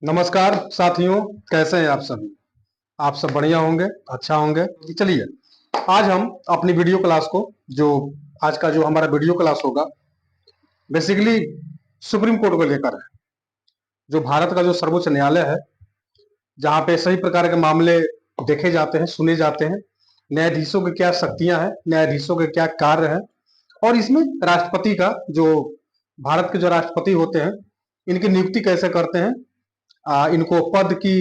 नमस्कार साथियों, कैसे हैं आप सभी। आप सब बढ़िया होंगे, अच्छा होंगे। चलिए, आज हम अपनी वीडियो क्लास को जो आज का जो हमारा वीडियो क्लास होगा बेसिकली सुप्रीम कोर्ट को लेकर है। जो भारत का जो सर्वोच्च न्यायालय है, जहां पे सही प्रकार के मामले देखे जाते हैं, सुने जाते हैं, न्यायाधीशों की क्या शक्तियां हैं, न्यायाधीशों के क्या कार्य हैं, और इसमें राष्ट्रपति का जो भारत के जो राष्ट्रपति होते हैं, इनकी नियुक्ति कैसे करते हैं, इनको पद की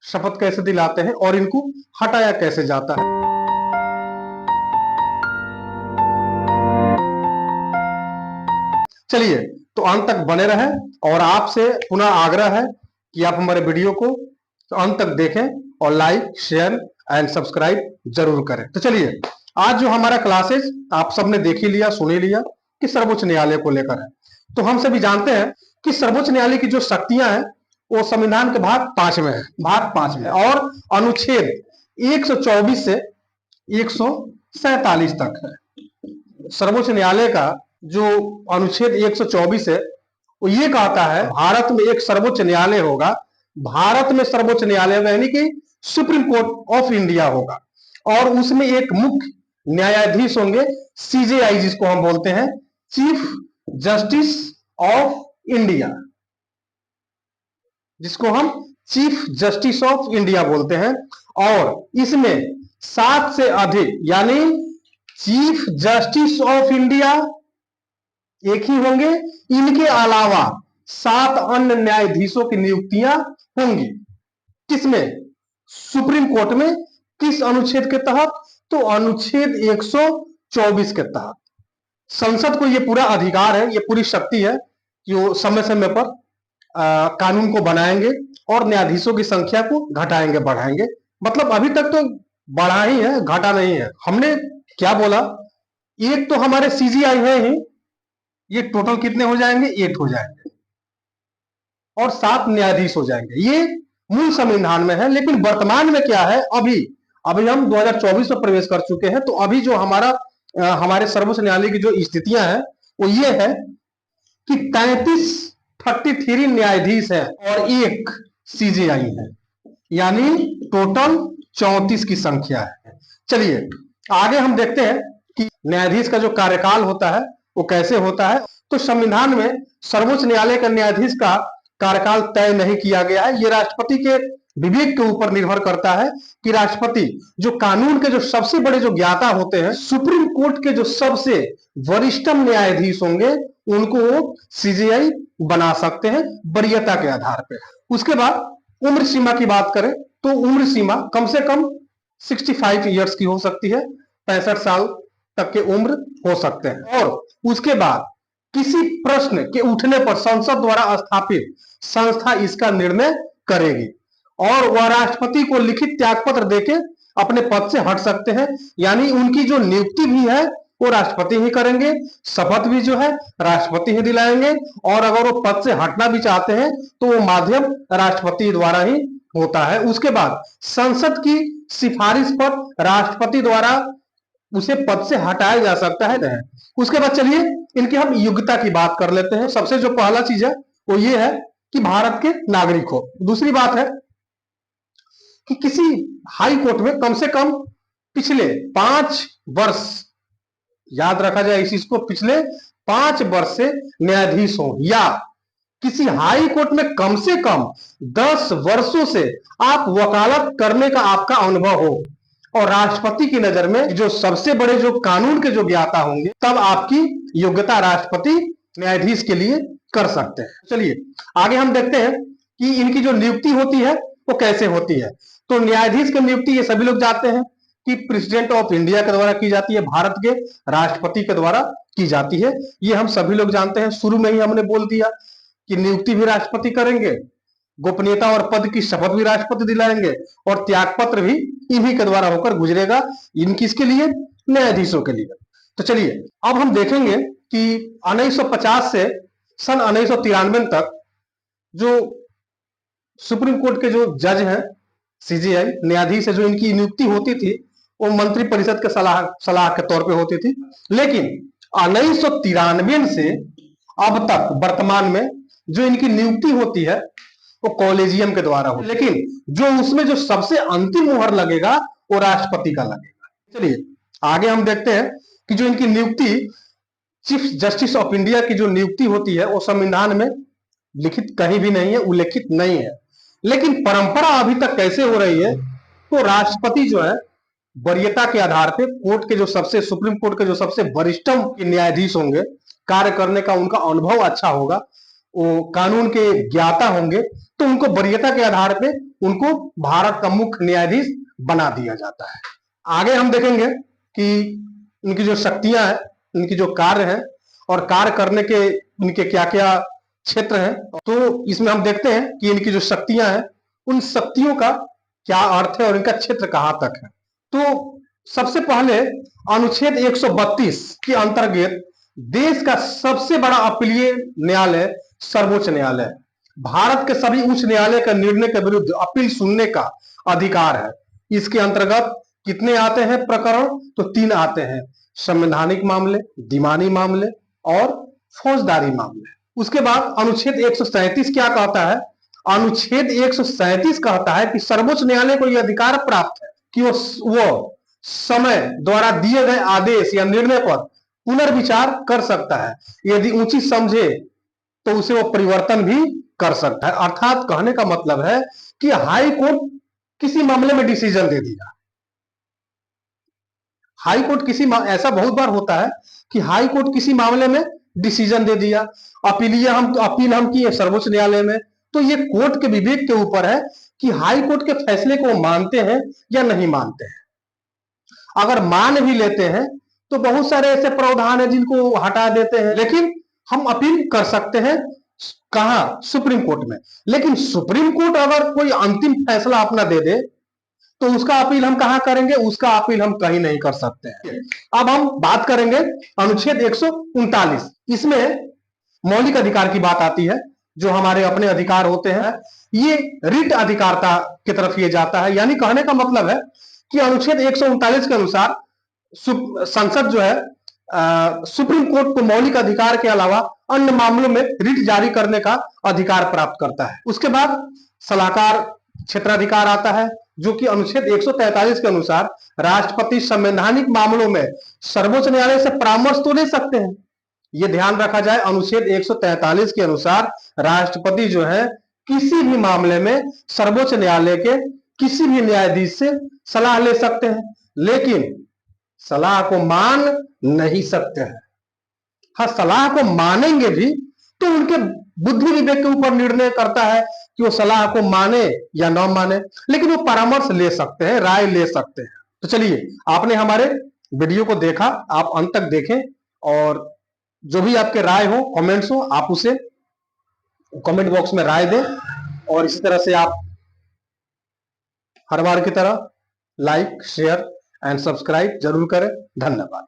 शपथ कैसे दिलाते हैं और इनको हटाया कैसे जाता है। चलिए, तो अंत तक बने रहें और आपसे पुनः आग्रह है कि आप हमारे वीडियो को तो अंत तक देखें और लाइक, शेयर एंड सब्सक्राइब जरूर करें। तो चलिए, आज जो हमारा क्लासेस आप सबने देख ही लिया, सुन ही लिया कि सर्वोच्च न्यायालय को लेकर है। तो हम सभी जानते हैं कि सर्वोच्च न्यायालय की जो शक्तियां हैं वो संविधान के भाग 5 में है, भाग 5 में, और अनुच्छेद 124 से 147 तक है। सर्वोच्च न्यायालय का जो अनुच्छेद 124 है वो ये कहता है भारत में एक सर्वोच्च न्यायालय होगा। भारत में सर्वोच्च न्यायालय यानी कि सुप्रीम कोर्ट ऑफ इंडिया होगा, और उसमें एक मुख्य न्यायाधीश होंगे, सीजेआई जिसको हम बोलते हैं, चीफ जस्टिस ऑफ इंडिया, जिसको हम चीफ जस्टिस ऑफ इंडिया बोलते हैं। और इसमें 7 से अधिक यानी चीफ जस्टिस ऑफ इंडिया एक ही होंगे, इनके अलावा 7 अन्य न्यायाधीशों की नियुक्तियां होंगी। किसमें? सुप्रीम कोर्ट में। किस अनुच्छेद के तहत? तो अनुच्छेद 124 के तहत। संसद को यह पूरा अधिकार है, यह पूरी शक्ति है कि वो समय समय पर कानून को बनाएंगे और न्यायाधीशों की संख्या को घटाएंगे, बढ़ाएंगे। मतलब अभी तक तो बढ़ा ही है, घटा नहीं है। हमने क्या बोला, एक तो हमारे सीजीआई है ही, ये टोटल कितने हो जाएंगे? 8 हो जाएंगे, और 7 न्यायाधीश हो जाएंगे। ये मूल संविधान में है। लेकिन वर्तमान में क्या है, अभी अभी हम 2024 में प्रवेश कर चुके हैं। तो अभी जो हमारे सर्वोच्च न्यायालय की जो स्थितियां हैं वो ये है कि 33 न्यायाधीश है और एक सीजेआई है, यानी टोटल 34 की संख्या है। चलिए आगे हम देखते हैं कि न्यायाधीश का जो कार्यकाल होता है वो कैसे होता है। तो संविधान में सर्वोच्च न्यायालय का न्यायाधीश का कार्यकाल तय नहीं किया गया है। ये राष्ट्रपति के विवेक के ऊपर निर्भर करता है कि राष्ट्रपति जो कानून के जो सबसे बड़े जो ज्ञाता होते हैं, सुप्रीम कोर्ट के जो सबसे वरिष्ठतम न्यायाधीश होंगे, उनको वो सीजेआई बना सकते हैं वरीयता के आधार पे। उसके बाद उम्र सीमा की बात करें तो उम्र सीमा कम से कम 65 ईयर्स की हो सकती है, 65 साल तक के उम्र हो सकते हैं। और उसके बाद किसी प्रश्न के उठने पर संसद द्वारा स्थापित संस्था इसका निर्णय करेगी, और वह राष्ट्रपति को लिखित त्यागपत्र देके अपने पद से हट सकते हैं। यानी उनकी जो नियुक्ति भी है वो राष्ट्रपति ही करेंगे, शपथ भी जो है राष्ट्रपति ही दिलाएंगे, और अगर वो पद से हटना भी चाहते हैं तो वो माध्यम राष्ट्रपति द्वारा ही होता है। उसके बाद संसद की सिफारिश पर राष्ट्रपति द्वारा उसे पद से हटाया जा सकता है। उसके बाद चलिए इनकी हम योग्यता की बात कर लेते हैं। सबसे जो पहला चीज है वो ये है कि भारत के नागरिक हो। दूसरी बात है कि किसी हाई कोर्ट में कम से कम पिछले 5 वर्ष, याद रखा जाए इस चीज को, पिछले 5 वर्ष से न्यायाधीश हो, या किसी हाई कोर्ट में कम से कम 10 वर्षों से आप वकालत करने का आपका अनुभव हो, और राष्ट्रपति की नजर में जो सबसे बड़े जो कानून के जो ज्ञाता होंगे, तब आपकी योग्यता राष्ट्रपति न्यायाधीश के लिए कर सकते हैं। चलिए आगे हम देखते हैं कि इनकी जो नियुक्ति होती है वो कैसे होती है। तो न्यायाधीश की नियुक्ति ये सभी लोग जानते हैं कि प्रेसिडेंट ऑफ इंडिया के द्वारा की जाती है, भारत के राष्ट्रपति के द्वारा की जाती है। ये हम सभी लोग जानते हैं। शुरू में ही हमने बोल दिया कि नियुक्ति भी राष्ट्रपति करेंगे, गोपनीयता और पद की शपथ भी राष्ट्रपति दिलाएंगे, और त्यागपत्र भी इन्हीं के द्वारा होकर गुजरेगा। इन किसके लिए? न्यायाधीशों के लिए। तो चलिए अब हम देखेंगे कि 1950 से सन 1993 तक जो सुप्रीम कोर्ट के जो जज हैं, सीजेआई न्यायाधीश है, जो इनकी नियुक्ति होती थी वो मंत्रिपरिषद के सलाह के तौर पे होती थी। लेकिन 1993 से अब तक वर्तमान में जो इनकी नियुक्ति होती है वो कॉलेजियम के द्वारा हो, लेकिन जो उसमें जो सबसे अंतिम मुहर लगेगा वो राष्ट्रपति का लगेगा। चलिए आगे हम देखते हैं कि जो इनकी नियुक्ति चीफ जस्टिस ऑफ इंडिया की जो नियुक्ति होती है वो संविधान में लिखित कहीं भी नहीं है, उल्लेखित नहीं है। लेकिन परंपरा अभी तक कैसे हो रही है, तो राष्ट्रपति जो है वरीयता के आधार पे कोर्ट के जो सबसे सुप्रीम कोर्ट के जो सबसे वरिष्ठतम न्यायाधीश होंगे, कार्य करने का उनका अनुभव अच्छा होगा, वो कानून के ज्ञाता होंगे, तो उनको वरीयता के आधार पे उनको भारत का मुख्य न्यायाधीश बना दिया जाता है। आगे हम देखेंगे कि इनकी जो शक्तियां हैं, इनकी जो कार्य है और कार्य करने के इनके क्या क्या क्षेत्र हैं, तो इसमें हम देखते हैं कि इनकी जो शक्तियां हैं उन शक्तियों का क्या अर्थ है और इनका क्षेत्र कहां तक है। तो सबसे पहले अनुच्छेद 132 के अंतर्गत देश का सबसे बड़ा अपीलीय न्यायालय सर्वोच्च न्यायालय, भारत के सभी उच्च न्यायालय के निर्णय के विरुद्ध अपील सुनने का अधिकार है। इसके अंतर्गत कितने आते हैं प्रकरण, तो 3 आते हैं, संवैधानिक मामले, दीवानी मामले और फौजदारी मामले। उसके बाद अनुच्छेद 137 क्या कहता है, अनुच्छेद 137 कहता है कि सर्वोच्च न्यायालय को यह अधिकार प्राप्त है कि वो समय द्वारा दिए गए आदेश या निर्णय पर पुनर्विचार कर सकता है, यदि उचित समझे तो उसे वो परिवर्तन भी कर सकता है। अर्थात कहने का मतलब है कि हाई कोर्ट किसी मामले में डिसीजन दे दिया, हाई कोर्ट किसी ऐसा बहुत बार होता है कि हाई कोर्ट किसी मामले में डिसीजन दे दिया, अपील हम किए सर्वोच्च न्यायालय में, तो ये कोर्ट के विवेक के ऊपर है कि हाई कोर्ट के फैसले को मानते हैं या नहीं मानते हैं। अगर मान भी लेते हैं तो बहुत सारे ऐसे प्रावधान है जिनको हटा देते हैं, लेकिन हम अपील कर सकते हैं कहां, सुप्रीम कोर्ट में। लेकिन सुप्रीम कोर्ट अगर कोई अंतिम फैसला अपना दे दे तो उसका अपील हम कहां करेंगे, उसका अपील हम कहीं नहीं कर सकते हैं। अब हम बात करेंगे अनुच्छेद 139, इसमें मौलिक अधिकार की बात आती है, जो हमारे अपने अधिकार होते हैं, ये रिट अधिकारता की तरफ ये जाता है। यानी कहने का मतलब है कि अनुच्छेद 139 के अनुसार संसद जो है सुप्रीम कोर्ट को मौलिक अधिकार के अलावा अन्य मामलों में रिट जारी करने का अधिकार प्राप्त करता है। उसके बाद सलाहकार क्षेत्राधिकार आता है, जो कि अनुच्छेद 143 के अनुसार राष्ट्रपति संवैधानिक मामलों में सर्वोच्च न्यायालय से परामर्श तो ले सकते हैं। यह ध्यान रखा जाए, अनुच्छेद 143 के अनुसार राष्ट्रपति जो है किसी भी मामले में सर्वोच्च न्यायालय के किसी भी न्यायाधीश से सलाह ले सकते हैं, लेकिन सलाह को मान नहीं सकते हैं। हाँ, सलाह को मानेंगे भी तो उनके बुद्धि विवेक के ऊपर निर्णय करता है कि वो सलाह को माने या न माने, लेकिन वो परामर्श ले सकते हैं, राय ले सकते हैं। तो चलिए, आपने हमारे वीडियो को देखा, आप अंत तक देखें और जो भी आपके राय हो, कमेंट्स हो, आप उसे कमेंट बॉक्स में राय दें। और इसी तरह से आप हर बार की तरह लाइक, शेयर एंड सब्सक्राइब जरूर करें। धन्यवाद।